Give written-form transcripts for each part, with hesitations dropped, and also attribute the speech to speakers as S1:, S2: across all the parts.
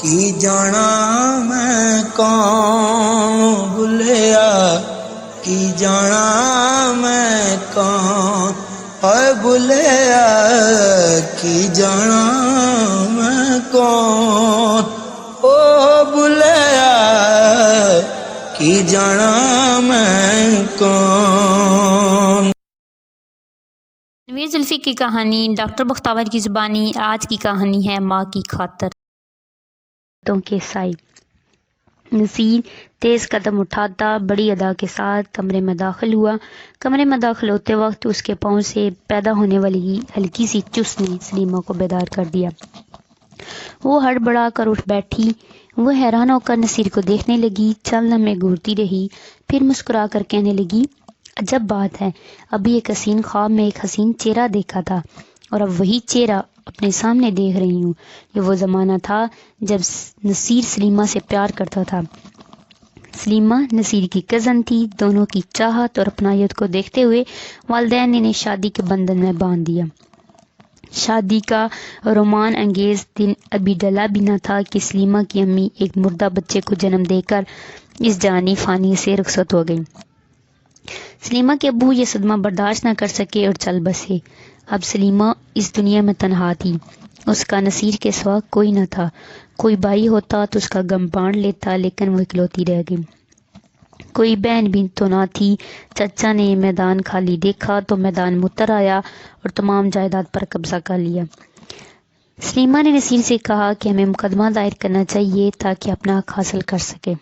S1: کی جانا میں کون بھولیا کی جانا میں کون اے بھولیا کی جانا میں کون او بھولیا کی جانا میں کون۔
S2: تنویر زلفی کی کہانی ڈاکٹر بختیار کی زبانی۔ آج کی کہانی ہے ماں کی خاطر۔ کے سائے۔ نصیر تیز قدم اٹھاتا بڑی ادا کے ساتھ کمرے میں داخل ہوا۔ کمرے میں داخل ہوتے وقت اس کے پاؤں سے پیدا ہونے والی ہلکی سی چس نے سلیمہ کو بیدار کر دیا۔ وہ ہڑبڑا کر اٹھ بیٹھی۔ وہ حیران ہو کر نصیر کو دیکھنے لگی، چند لمحے گھورتی رہی، پھر مسکرا کر کہنے لگی، عجب بات ہے، ابھی ایک حسین خواب میں ایک حسین چہرہ دیکھا تھا اور اب وہی چہرہ اپنے سامنے دیکھ رہی ہوں۔ یہ وہ زمانہ تھا جب نصیر سلیمہ سے پیار کرتا تھا۔ سلیمہ نصیر کی کزن تھی۔ دونوں کی چاہت اور اپنائیت کو دیکھتے ہوئے والدین نے انہیں شادی کے بندھن میں باندھ دیا۔ شادی کا رومان انگیز دن ابھی ڈلا بھی نہ تھا کہ سلیمہ کی امی ایک مردہ بچے کو جنم دے کر اس جانی فانی سے رخصت ہو گئی۔ سلیمہ کے ابو یہ صدمہ برداشت نہ کر سکے اور چل بسے۔ اب سلیمہ اس دنیا میں تنہا تھی۔ اس کا نصیر کے سوا کوئی نہ تھا۔ کوئی بھائی ہوتا تو اس کا غم بانٹ لیتا، لیکن وہ اکلوتی رہ گئی۔ کوئی بہن بھی تو نہ تھی۔ چچا نے یہ میدان خالی دیکھا تو میدان میں اتر آیا اور تمام جائیداد پر قبضہ کر لیا۔ سلیمہ نے نصیر سے کہا کہ ہمیں مقدمہ دائر کرنا چاہیے تاکہ اپنا حق حاصل کر سکے۔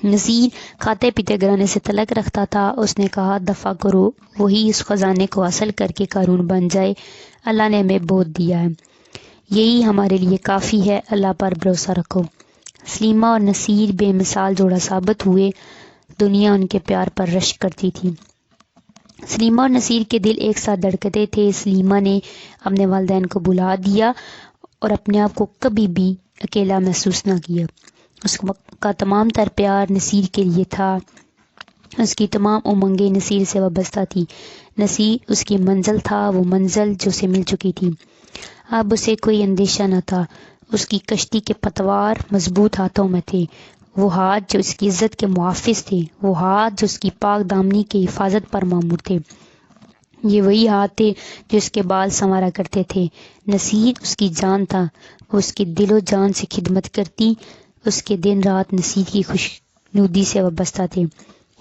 S2: نصیر کھاتے پیتے گھرانے سے تعلق رکھتا تھا۔ اس نے کہا، دفع کرو، وہی اس خزانے کو حاصل کر کے قارون بن جائے۔ اللہ نے ہمیں بہت دیا ہے، یہی ہمارے لیے کافی ہے، اللہ پر بھروسہ رکھو۔ سلیمہ اور نصیر بے مثال جوڑا ثابت ہوئے۔ دنیا ان کے پیار پر رشک کرتی تھی۔ سلیمہ اور نصیر کے دل ایک ساتھ دھڑکتے تھے۔ سلیمہ نے اپنے والدین کو بلا دیا اور اپنے آپ کو کبھی بھی اکیلا محسوس نہ کیا۔ اس کا تمام تر پیار نصیر کے لیے تھا۔ اس کی تمام امنگیں نصیر سے وابستہ تھی۔ نصیر اس کی منزل تھا، وہ منزل جو اسے مل چکی تھی۔ اب اسے کوئی اندیشہ نہ تھا۔ اس کی کشتی کے پتوار مضبوط ہاتھوں میں تھے۔ وہ ہاتھ جو اس کی عزت کے محافظ تھے، وہ ہاتھ جو اس کی پاک دامنی کی حفاظت پر مامور تھے۔ یہ وہی ہاتھ تھے جو اس کے بال سنوارا کرتے تھے۔ نصیر اس کی جان تھا۔ وہ اس کی دل و جان سے خدمت کرتی۔ اس کے دن رات نصیر کی خوشنودی سے وابستہ تھے۔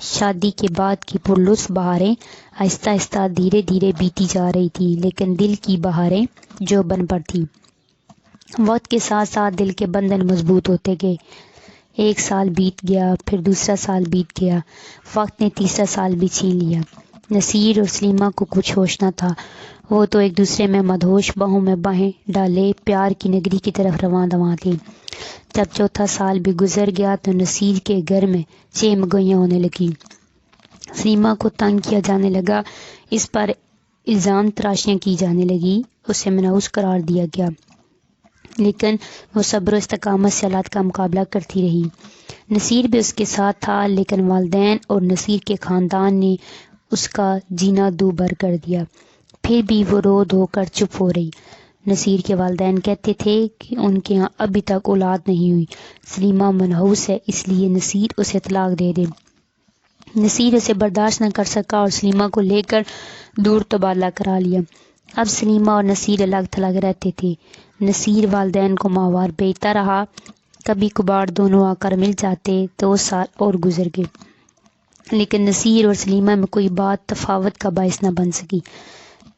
S2: شادی کے بعد کی پرلطف بہاریں آہستہ آہستہ دھیرے دھیرے بیتی جا رہی تھی، لیکن دل کی بہاریں جو بن پر تھی۔ وقت کے ساتھ ساتھ دل کے بندھن مضبوط ہوتے گئے۔ ایک سال بیت گیا، پھر دوسرا سال بیت گیا، وقت نے تیسرا سال بھی چھین لیا۔ نصیر اور سلیمہ کو کچھ ہوش نہ تھا۔ وہ تو ایک دوسرے میں مدہوش، باہوں میں باہیں ڈالے پیار کی نگری کی طرف رواں دواں تھے۔ جب چوتھا سال بھی گزر گیا تو نصیر کے گھر میں چہمگوئیاں ہونے لگی۔ سلیمہ کو تنگ کیا جانے لگا، اس پر الزام تراشیاں کی جانے لگی، اسے منحوس قرار دیا گیا، لیکن وہ صبر و استقامت سے حالات کا مقابلہ کرتی رہی۔ نصیر بھی اس کے ساتھ تھا، لیکن والدین اور نصیر کے خاندان نے اس کا جینا دو بر کر دیا۔ پھر بھی وہ رو دھو کر چپ ہو رہی۔ نصیر کے والدین کہتے تھے کہ ان کے ہاں ابھی تک اولاد نہیں ہوئی، سلیمہ منحوس ہے، اس لیے نصیر اسے طلاق دے دے۔ نصیر اسے برداشت نہ کر سکا اور سلیمہ کو لے کر دور تبادلہ کرا لیا۔ اب سلیمہ اور نصیر الگ تھلگ رہتے تھے۔ نصیر والدین کو ماہوار بھیجتا رہا، کبھی کبھار دونوں آ کر مل جاتے۔ 2 سال اور گزر گئے، لیکن نصیر اور سلیمہ میں کوئی بات تفاوت کا باعث نہ بن سکی۔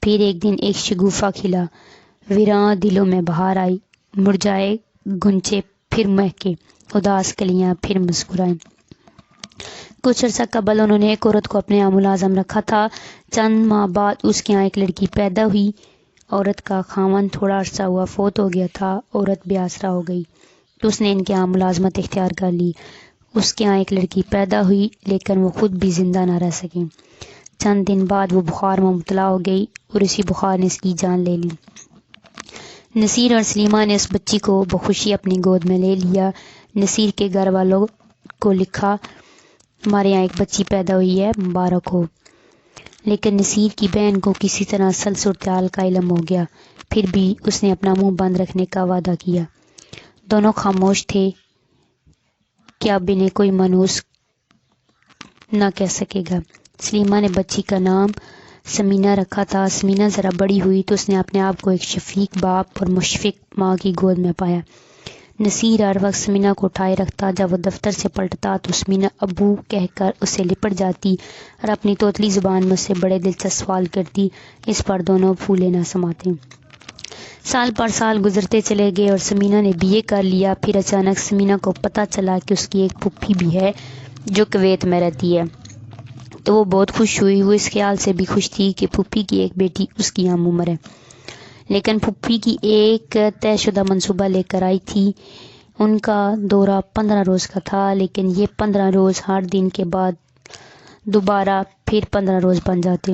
S2: پھر ایک دن ایک شگوفہ کھلا، ویراں دلوں میں بہار آئی، مرجھائے گنچے پھر مہکے، اداس کلیاں پھر مسکرائیں۔ کچھ عرصہ قبل انہوں نے ایک عورت کو اپنے یہاں ملازم رکھا تھا۔ چند ماہ بعد اس کے یہاں ایک لڑکی پیدا ہوئی۔ عورت کا خاوند تھوڑا عرصہ ہوا فوت ہو گیا تھا۔ عورت بے آسرا ہو گئی تو اس نے ان کے یہاں ملازمت اختیار کر لی۔ اس کے یہاں ایک لڑکی پیدا ہوئی، لیکن وہ خود بھی زندہ نہ رہ سکی۔ چند دن بعد وہ بخار میں مبتلا ہو گئی اور اسی بخار نے اس کی جان لے لی۔ نصیر اور سلیمہ نے اس بچی کو بخوشی اپنی گود میں لے لیا۔ نصیر کے گھر والوں کو لکھا، ہمارے یہاں ایک بچی پیدا ہوئی ہے، مبارک ہو۔ لیکن نصیر کی بہن کو کسی طرح اصل صورتحال کا علم ہو گیا، پھر بھی اس نے اپنا منہ بند رکھنے کا وعدہ کیا۔ دونوں خاموش تھے کہ اب انہیں کوئی مانوس نہ کہہ سکے گا۔ سلیمہ نے بچی کا نام سمینہ رکھا تھا۔ سمینہ ذرا بڑی ہوئی تو اس نے اپنے آپ کو ایک شفیق باپ اور مشفق ماں کی گود میں پایا۔ نصیر ہر وقت سمینہ کو اٹھائے رکھتا، جب وہ دفتر سے پلٹتا تو سمینہ ابو کہہ کر اسے لپٹ جاتی اور اپنی توتلی زبان میں اس سے بڑے دلچسپ سوال کرتی۔ اس پر دونوں پھولے نہ سماتے۔ سال پر سال گزرتے چلے گئے اور سمینہ نے BA کر لیا۔ پھر اچانک سمینہ کو پتہ چلا کہ اس کی ایک پھوپھی بھی ہے جو کویت میں رہتی ہے، تو وہ بہت خوش ہوئی۔ وہ اس خیال سے بھی خوش تھی کہ پھوپھی کی ایک بیٹی اس کی ہم عمر ہے، لیکن پھوپھی کی ایک طے شدہ منصوبہ لے کر آئی تھی۔ ان کا دورہ 15 روز کا تھا، لیکن یہ 15 روز ہر دن کے بعد دوبارہ پھر 15 روز بن جاتے۔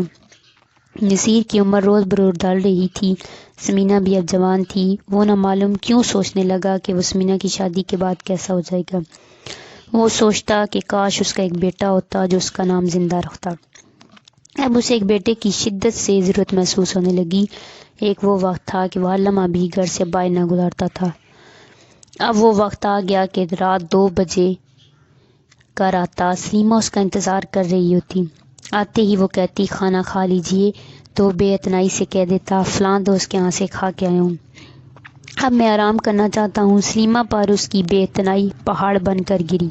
S2: نصیر کی عمر روز بروز ڈھل رہی تھی، سمینہ بھی اب جوان تھی۔ وہ نہ معلوم کیوں سوچنے لگا کہ وہ سمینہ کی شادی کے بعد کیسا ہو جائے گا۔ وہ سوچتا کہ کاش اس کا ایک بیٹا ہوتا جو اس کا نام زندہ رکھتا۔ اب اسے ایک بیٹے کی شدت سے ضرورت محسوس ہونے لگی۔ ایک وہ وقت تھا کہ وہ ہر لمحہ بھی گھر سے باہر نہ گزارتا تھا۔ اب وہ وقت آ گیا کہ رات 2 بجے گھر آتا۔ سلیمہ اس کا انتظار کر رہی ہوتی۔ آتے ہی وہ کہتی کھانا کھا لیجئے، تو بے اعتنائی سے کہہ دیتا فلاں دوست کے یہاں سے کھا کے آیا ہوں، اب میں آرام کرنا چاہتا ہوں۔ سلیمہ پر اس کی بے اعتنائی پہاڑ بن کر گری،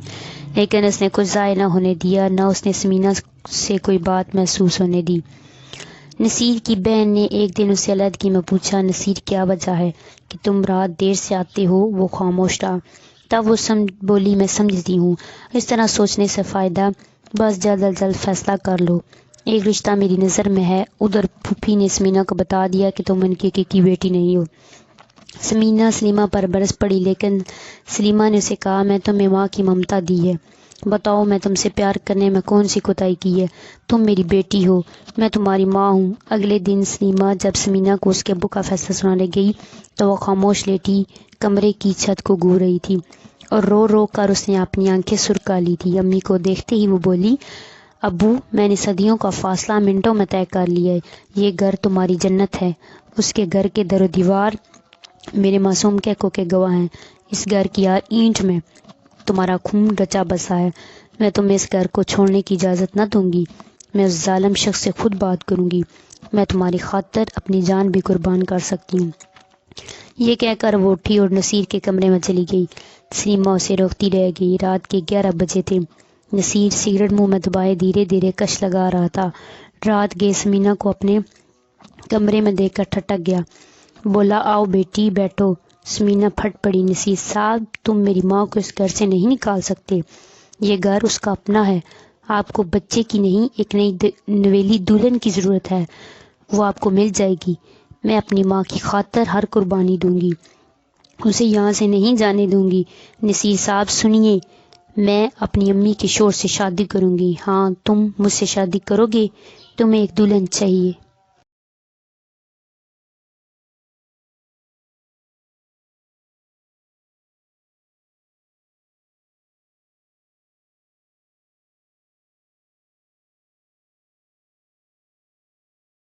S2: لیکن اس نے کچھ ضائع نہ ہونے دیا، نہ اس نے سمینہ سے کوئی بات محسوس ہونے دی۔ نصیر کی بہن نے ایک دن اسے علیحدگی میں پوچھا نصیر کیا وجہ ہے کہ تم رات دیر سے آتے ہو؟ وہ خاموش رہا۔ تب وہ بولی میں سمجھتی ہوں، اس طرح سوچنے سے فائدہ، بس جلد از جلد فیصلہ کر لو۔ ایک رشتہ میری نظر میں ہے، ادھر پھوپھی نے سمینہ کو بتا دیا کہ تم ان کی بیٹی نہیں ہو۔ سلیمہ پر برس پڑی، لیکن سلیمہ نے اسے کہا میں تمہیں ماں کی ممتا دی ہے، بتاؤ میں تم سے پیار کرنے میں کون سی کوتاہی کی ہے؟ تم میری بیٹی ہو، میں تمہاری ماں ہوں۔ اگلے دن سلیمہ جب سمینہ کو اس کے ابو کا فیصلہ سنانے گئی تو وہ خاموش لیٹی کمرے کی چھت کو گھور رہی تھی اور رو رو کر اس نے اپنی آنکھیں سرکا لی تھی۔ امی کو دیکھتے ہی وہ بولی ابو میں نے صدیوں کا فاصلہ منٹوں میں طے کر لیا ہے، یہ گھر تمہاری جنت ہے۔ اس کے گھر کے در و دیوار میرے معصوم کہکو کے گواہ ہیں، اس گھر کی ہر اینٹ میں تمہارا خون رچا بسا ہے۔ میں تمہیں اس گھر کو چھوڑنے کی اجازت نہ دوں گی، میں اس ظالم شخص سے خود بات کروں گی، میں تمہاری خاطر اپنی جان بھی قربان کر سکتی ہوں۔ یہ کہہ کر وہ اٹھی اور نصیر کے کمرے میں چلی گئی۔ سلیمہ اسے روکتی رہ گئی۔ رات کے 11 بجے تھے۔ نصیر سگریٹ منہ میں دبائے دھیرے دھیرے کش لگا رہا تھا۔ رات گئے سمینہ کو اپنے کمرے میں دیکھ کر ٹھٹک گیا، بولا آؤ بیٹی بیٹھو۔ سمینہ پھٹ پڑی، نصیر صاحب تم میری ماں کو اس گھر سے نہیں نکال سکتے، یہ گھر اس کا اپنا ہے، آپ کو بچے کی نہیں ایک نئی نویلی دلہن کی ضرورت ہے، وہ آپ کو مل جائے گی، میں اپنی ماں کی خاطر ہر قربانی دوں گی، اسے یہاں سے نہیں جانے دوں گی۔ نصیر صاحب سنیے، میں اپنی امی کے شوہر سے شادی کروں گی۔ ہاں تم مجھ سے شادی کرو گے، تمہیں ایک دلہن چاہیے۔